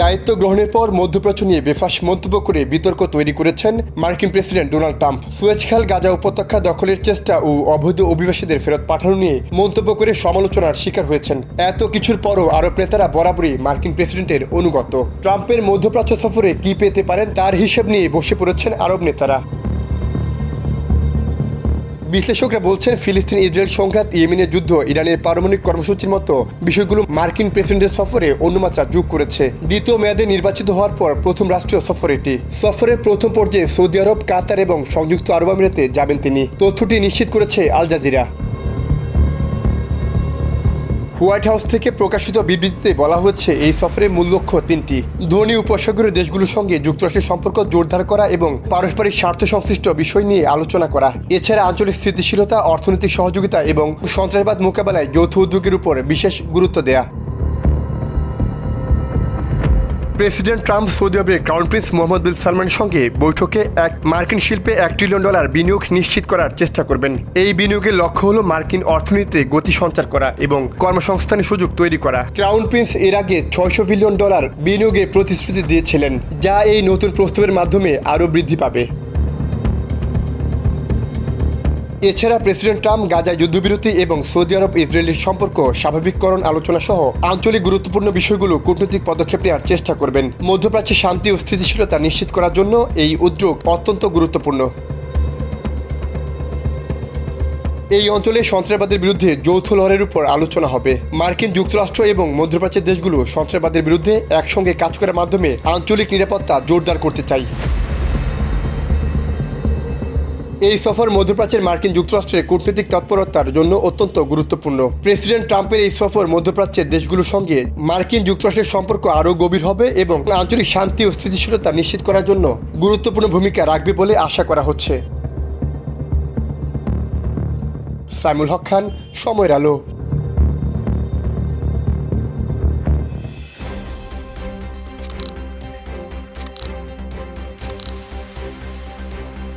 দায়িত্ব গ্রহণের পর মধ্যপ্রাচ্য নিয়ে বেফাঁস মন্তব্য করে বিতর্ক তৈরি করেছেন মার্কিন প্রেসিডেন্ট ডোনাল্ড ট্রাম্প। সুয়েজ খাল, গাজা উপত্যকা দখলের চেষ্টা ও অবৈধ অভিবাসীদের ফেরত পাঠানো নিয়ে মন্তব্য করে সমালোচনার শিকার হয়েছেন। এত কিছুর পরও আরব নেতারা বরাবরই মার্কিন প্রেসিডেন্টের অনুগত। ট্রাম্পের মধ্যপ্রাচ্য সফরে কি পেতে পারেন তার হিসেব নিয়ে বসে পড়েছেন আরব নেতারা। বিশ্লেষকরা বলছেন, ফিলিস্তিন ইসরায়েল সংঘাত, ইয়েমেনের যুদ্ধ, ইরানের পারমাণবিক কর্মসূচির মতো বিষয়গুলো মার্কিন প্রেসিডেন্টের সফরে অন্যমাত্রা যোগ করেছে। দ্বিতীয় মেয়াদে নির্বাচিত হওয়ার পর প্রথম রাষ্ট্রীয় সফর এটি। সফরের প্রথম পর্যায়ে সৌদি আরব, কাতার এবং সংযুক্ত আরব আমিরাতে যাবেন তিনি। তথ্যটি নিশ্চিত করেছে আল জাজিরা। হোয়াইট হাউস থেকে প্রকাশিত বিবৃতিতে বলা হচ্ছে, এই সফরের মূল লক্ষ্য তিনটি: ধনী উপসাগরীয় দেশগুলোর সঙ্গে যুক্তরাষ্ট্রের সম্পর্ক জোরদার করা এবং পারস্পরিক স্বার্থ সংশ্লিষ্ট বিষয় নিয়ে আলোচনা করা। এছাড়া আঞ্চলিক স্থিতিশীলতা, অর্থনৈতিক সহযোগিতা এবং সন্ত্রাসবাদ মোকাবেলায় যৌথ উদ্যোগের উপর বিশেষ গুরুত্ব দেয়া। প্রেসিডেন্ট ট্রাম্প সৌদি আরবের ক্রাউন প্রিন্স মোহাম্মদ বিন সালমানের সঙ্গে বৈঠকে মার্কিন শিল্পে $1 ট্রিলিয়ন বিনিয়োগ নিশ্চিত করার চেষ্টা করবেন। এই বিনিয়োগের লক্ষ্য হল মার্কিন অর্থনীতিতে গতি সঞ্চার করা এবং কর্মসংস্থানের সুযোগ তৈরি করা। ক্রাউন প্রিন্স এর আগে $600 বিলিয়ন বিনিয়োগের প্রতিশ্রুতি দিয়েছিলেন, যা এই নতুন প্রস্তাবের মাধ্যমে আরও বৃদ্ধি পাবে। এছাড়া প্রেসিডেন্ট ট্রাম্প গাজায় যুদ্ধবিরতি এবং সৌদি আরব ইসরায়েলের সম্পর্ক স্বাভাবিককরণ আলোচনা সহ আঞ্চলিক গুরুত্বপূর্ণ বিষয়গুলো কূটনৈতিক পদক্ষেপ নেওয়ার চেষ্টা করবেন। মধ্যপ্রাচ্যে শান্তি ও স্থিতিশীলতা নিশ্চিত করার জন্য এই উদ্যোগ অত্যন্ত গুরুত্বপূর্ণ। এই অঞ্চলে সন্ত্রাসবাদের বিরুদ্ধে যৌথ লড়াইয়ের উপর আলোচনা হবে। মার্কিন যুক্তরাষ্ট্র এবং মধ্যপ্রাচ্যের দেশগুলো সন্ত্রাসবাদের বিরুদ্ধে একসঙ্গে কাজ করার মাধ্যমে আঞ্চলিক নিরাপত্তা জোরদার করতে চায়। এই সফর মধ্যপ্রাচ্যের মার্কিন যুক্তরাষ্ট্রের কূটনৈতিক তৎপরতার জন্য অত্যন্ত গুরুত্বপূর্ণ। প্রেসিডেন্ট ট্রাম্পের এই সফর মধ্যপ্রাচ্যের দেশগুলোর সঙ্গে মার্কিন যুক্তরাষ্ট্রের সম্পর্ক আরও গভীর হবে এবং আঞ্চলিক শান্তি ও স্থিতিশীলতা নিশ্চিত করার জন্য গুরুত্বপূর্ণ ভূমিকা রাখবে বলে আশা করা হচ্ছে। সাইমুল হক খান, সময়ের আলো।